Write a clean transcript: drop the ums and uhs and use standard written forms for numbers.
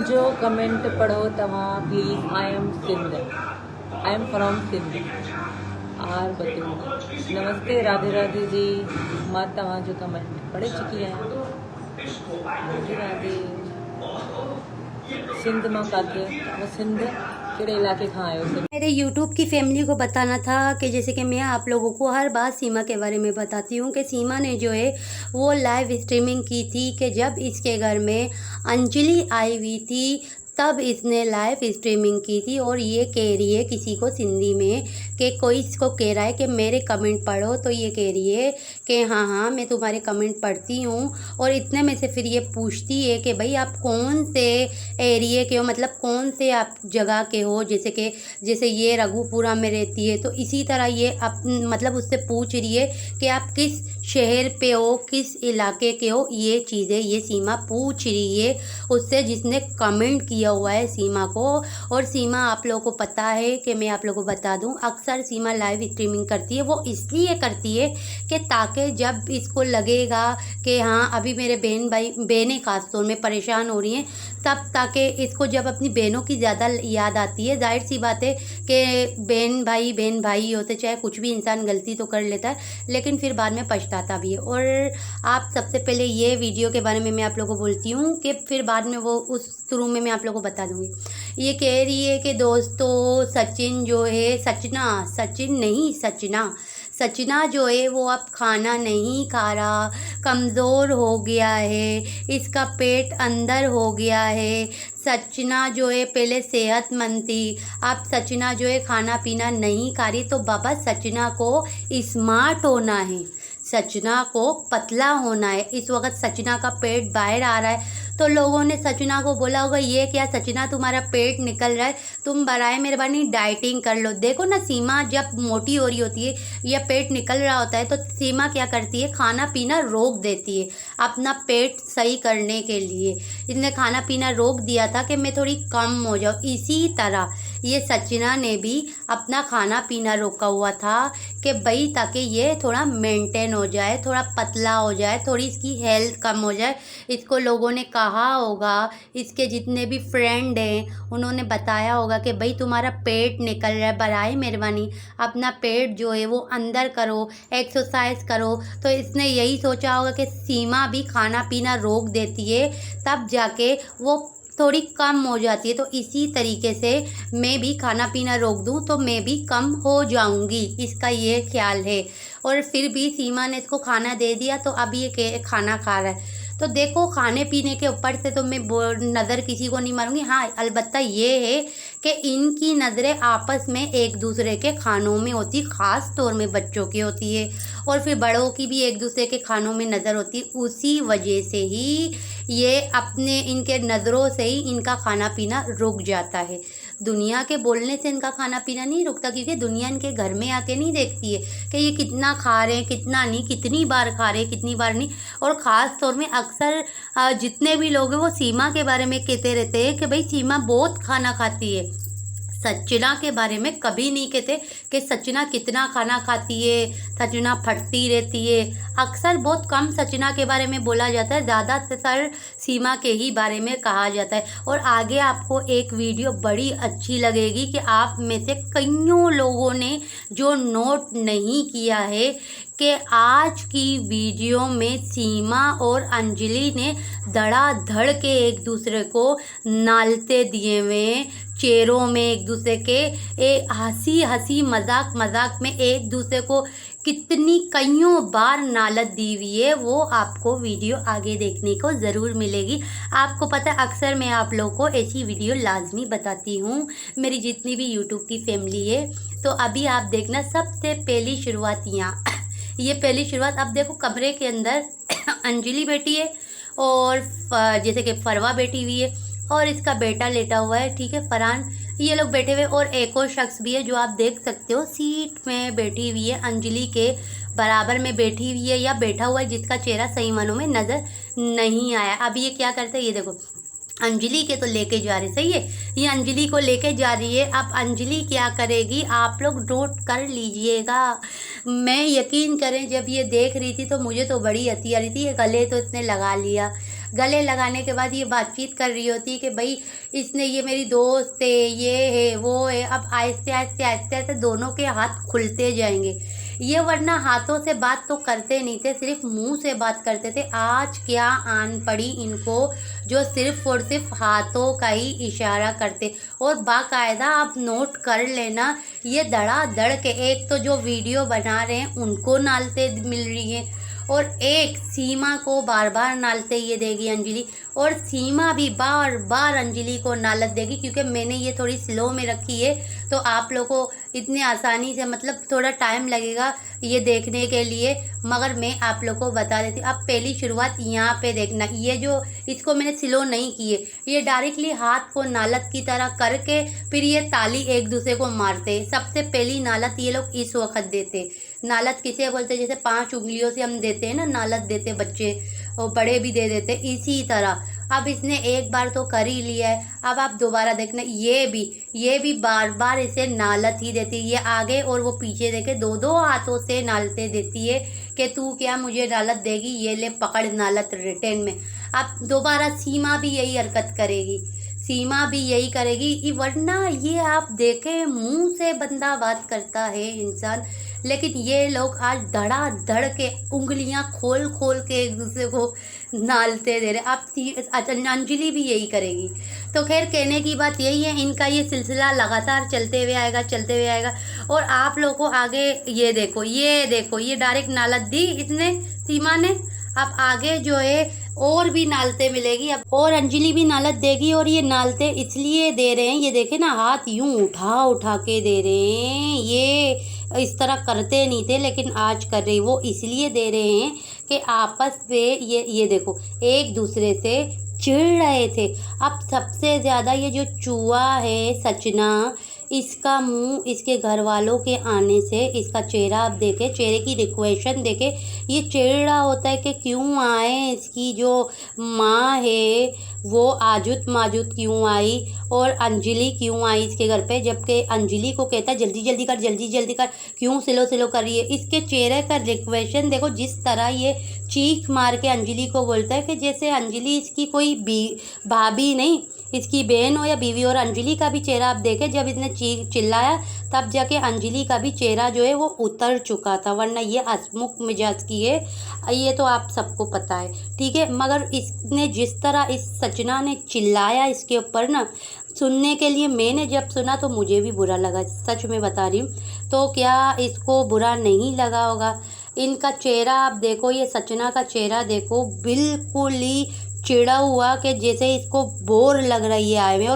मुंहिंजो कमेंट पढ़ो तव्हां please. I am from Sindh. R Batool. नमस्ते, राधे राधे जी। मां तव्हांजो कमेंट पढ़े चुकी आहियां। राधे राधे। सिंध मां काथे? सिंध कहिड़े इलाइक़े खां आहियो? सिंध मेरे YouTube की फैमिली को बताना था कि जैसे कि मैं आप लोगों को हर बार सीमा के बारे में बताती हूँ कि सीमा ने जो है वो लाइव स्ट्रीमिंग की थी कि जब इसके घर में अंजलि आई हुई थी तब इसने लाइव स्ट्रीमिंग की थी। और ये कह रही है किसी को सिंधी में कि कोई इसको कह रहा है कि मेरे कमेंट पढ़ो, तो ये कह रही है कि हाँ हाँ मैं तुम्हारे कमेंट पढ़ती हूँ। और इतने में से फिर ये पूछती है कि भाई आप कौन से एरिए के हो, मतलब कौन से आप जगह के हो। जैसे ये रघुपुरा में रहती है, तो इसी तरह ये मतलब उससे पूछ रही है कि आप किस शहर पे हो, किस इलाके के हो। ये चीज़ें ये सीमा पूछ रही है उससे जिसने कमेंट किया हुआ है सीमा को। और सीमा आप लोगों को पता है कि मैं आप लोगों को बता दूं, अक्सर सीमा लाइव स्ट्रीमिंग करती है। वो इसलिए करती है कि ताकि जब इसको लगेगा कि हाँ अभी मेरे बहनें खास तौर में परेशान हो रही हैं, तब ताकि इसको जब अपनी बहनों की ज़्यादा याद आती है, जाहिर सी बात है कि बहन भाई होते, चाहे कुछ भी इंसान गलती तो कर लेता है लेकिन फिर बाद में पछताता भी है। और आप सबसे पहले ये वीडियो के बारे में मैं आप लोगों को बोलती हूँ कि फिर बाद में वो उस थ्रू में मैं आप लोगों को बता दूँगी। ये कह रही है कि दोस्तों सचिन जो है, सचना जो है वो अब खाना नहीं खा रहा, कमज़ोर हो गया है, इसका पेट अंदर हो गया है। सचना जो है पहले सेहतमंद थी, अब सचना जो है खाना पीना नहीं खा रही। तो बाबा सचना को स्मार्ट होना है, सचना को पतला होना है। इस वक्त सचना का पेट बाहर आ रहा है, तो लोगों ने सचना को बोला होगा ये क्या सचना तुम्हारा पेट निकल रहा है, तुम बराए मेहरबानी डाइटिंग कर लो। देखो ना, सीमा जब मोटी हो रही होती है या पेट निकल रहा होता है तो सीमा क्या करती है, खाना पीना रोक देती है अपना पेट सही करने के लिए। इसने खाना पीना रोक दिया था कि मैं थोड़ी कम हो जाऊँ। इसी तरह ये सचना ने भी अपना खाना पीना रोका हुआ था कि भाई ताकि ये थोड़ा मेंटेन हो जाए, थोड़ा पतला हो जाए, थोड़ी इसकी हेल्थ कम हो जाए। इसको लोगों ने कहा होगा, इसके जितने भी फ्रेंड हैं उन्होंने बताया होगा कि भाई तुम्हारा पेट निकल रहा है, बराए मेहरबानी अपना पेट जो है वो अंदर करो, एक्सरसाइज करो। तो इसने यही सोचा होगा कि सीमा भी खाना पीना रोक देती है तब जाके वो थोड़ी कम हो जाती है। तो इसी तरीके से मैं भी खाना पीना रोक दूं तो मैं भी कम हो जाऊंगी, इसका ये ख्याल है। और फिर भी सीमा ने इसको खाना दे दिया तो अब ये खाना खा रहा है। तो देखो, खाने पीने के ऊपर से तो मैं नज़र किसी को नहीं मारूंगी। हाँ, अलबत्ता ये है कि इनकी नज़रें आपस में एक दूसरे के खानों में होती, ख़ास तौर में बच्चों की होती है, और फिर बड़ों की भी एक दूसरे के खानों में नज़र होती है। उसी वजह से ही ये अपने इनके नज़रों से ही इनका खाना पीना रुक जाता है। दुनिया के बोलने से इनका खाना पीना नहीं रुकता, क्योंकि दुनिया इनके घर में आके नहीं देखती है कि ये कितना खा रहे हैं, कितना नहीं, कितनी बार खा रहे हैं, कितनी बार नहीं। और ख़ास तौर में अक्सर जितने भी लोग हैं वो सीमा के बारे में कहते रहते हैं कि भाई सीमा बहुत खाना खाती है। सचना के बारे में कभी नहीं कहते कि सचना कितना खाना खाती है, सचना फटती रहती है। अक्सर बहुत कम सचना के बारे में बोला जाता है, ज़्यादातर सीमा के ही बारे में कहा जाता है। और आगे आपको एक वीडियो बड़ी अच्छी लगेगी कि आप में से कईयों लोगों ने जो नोट नहीं किया है कि आज की वीडियो में सीमा और अंजलि ने धड़ाधड़ के एक दूसरे को नालते दिए हुए, चेहरों में एक दूसरे के हंसी हंसी मजाक में एक दूसरे को कितनी कईयों बार नालत दी हुई है, वो आपको वीडियो आगे देखने को ज़रूर मिलेगी। आपको पता है अक्सर मैं आप लोगों को ऐसी वीडियो लाजमी बताती हूँ, मेरी जितनी भी यूट्यूब की फैमिली है। तो अभी आप देखना, सबसे पहली शुरुआत यहाँ ये पहली शुरुआत। अब देखो, कमरे के अंदर अंजलि बैठी है और जैसे कि फरवा बैठी हुई है और इसका बेटा लेटा हुआ है, ठीक है, फरहान। ये लोग बैठे हुए और एक और शख्स भी है जो आप देख सकते हो सीट में बैठी हुई है, अंजलि के बराबर में बैठी हुई है या बैठा हुआ है, जिसका चेहरा सही मानों में नज़र नहीं आया। अब ये क्या करते हैं, ये देखो, अंजलि के तो लेके जा रहे, सही है, ये अंजलि को लेके जा रही है। अब अंजलि क्या करेगी आप लोग नोट कर लीजिएगा। मैं यकीन करें जब ये देख रही थी तो मुझे तो बड़ी हंसी आ रही थी। ये गले तो इसने लगा लिया, गले लगाने के बाद ये बातचीत कर रही होती कि भाई इसने, ये मेरी दोस्त है, ये है, वो है। अब आहिस्ते आहिस्ते आहिस्ते आहिस्ते दोनों के हाथ खुलते जाएंगे। ये वरना हाथों से बात तो करते नहीं थे, सिर्फ मुंह से बात करते थे। आज क्या आन पड़ी इनको जो सिर्फ और सिर्फ हाथों का ही इशारा करते। और बाकायदा आप नोट कर लेना, ये धड़ाधड़ के एक तो जो वीडियो बना रहे हैं उनको नालते मिल रही है, और एक सीमा को बार बार नालते ये देगी अंजलि, और सीमा भी बार बार अंजलि को नालत देगी। क्योंकि मैंने ये थोड़ी स्लो में रखी है तो आप लोगों को इतनी आसानी से, मतलब थोड़ा टाइम लगेगा ये देखने के लिए, मगर मैं आप लोगों को बता देती हूँ। अब पहली शुरुआत यहाँ पे देखना, ये जो इसको मैंने स्लो नहीं किए, ये डायरेक्टली हाथ को नालत की तरह करके फिर ये ताली एक दूसरे को मारते। सबसे पहली नालत ये लोग इस वक्त देते। नालत किसे बोलते, जैसे 5 उंगलियों से हम देते हैं ना, नालत देते बच्चे, और बड़े भी दे देते, इसी तरह। अब इसने एक बार तो कर ही लिया है, अब आप दोबारा देखना, ये भी बार बार इसे नालत ही देती है। ये आगे और वो पीछे देके 2-2 हाथों से नालते देती है कि तू क्या मुझे नालत देगी, ये ले पकड़ नालत रिटर्न में। अब दोबारा सीमा भी यही हरकत करेगी, सीमा भी यही करेगी। वरना ये आप देखें, मुंह से बंदा बात करता है इंसान, लेकिन ये लोग आज धड़ाधड़ के उंगलियां खोल खोल के एक दूसरे को नालते दे रहे। अब अंजलि भी यही करेगी। तो खैर, कहने की बात यही है, इनका ये सिलसिला लगातार चलते हुए आएगा। और आप लोगों को आगे ये देखो ये डायरेक्ट नालत दी इसने, सीमा ने। अब आगे जो है और भी नालते मिलेगी, अब और अंजलि भी नालत देगी। और ये नालते इसलिए दे रहे हैं, ये देखे ना, हाथ यूं उठा उठा के दे रहे हैं। ये इस तरह करते नहीं थे, लेकिन आज कर रहे, वो इसलिए दे रहे हैं कि आपस में ये देखो एक दूसरे से चिढ़ रहे थे। अब सबसे ज़्यादा ये जो चूहा है सचना, इसका मुंह इसके घर वालों के आने से, इसका चेहरा आप देखें, चेहरे की रिक्वेशन देखें, ये चिढ़ रहा होता है कि क्यों आए, इसकी जो माँ है वो आजुत माजुत क्यों आई, और अंजलि क्यों आई इसके घर पे, जबकि अंजलि को कहता है जल्दी जल्दी कर, क्यों स्लो कर रही है। इसके चेहरे का रिक्वेशन देखो, जिस तरह ये चीख मार के अंजलि को बोलता है कि जैसे अंजलि इसकी कोई भाभी नहीं, इसकी बहन हो या बीवी। और अंजलि का भी चेहरा आप देखें, जब इसने चिल्लाया तब जाके अंजलि का भी चेहरा जो है वो उतर चुका था, वरना ये हंसमुख मिजाज की है, ये तो आप सबको पता है, ठीक है। मगर इसने जिस तरह इस सचना ने चिल्लाया इसके ऊपर ना, सुनने के लिए मैंने जब सुना तो मुझे भी बुरा लगा, सच में बता रही हूँ। तो क्या इसको बुरा नहीं लगा होगा? इनका चेहरा आप देखो, ये सचना का चेहरा देखो, बिल्कुल ही चिड़ा हुआ कि जैसे इसको बोर लग रही है आए हुए। और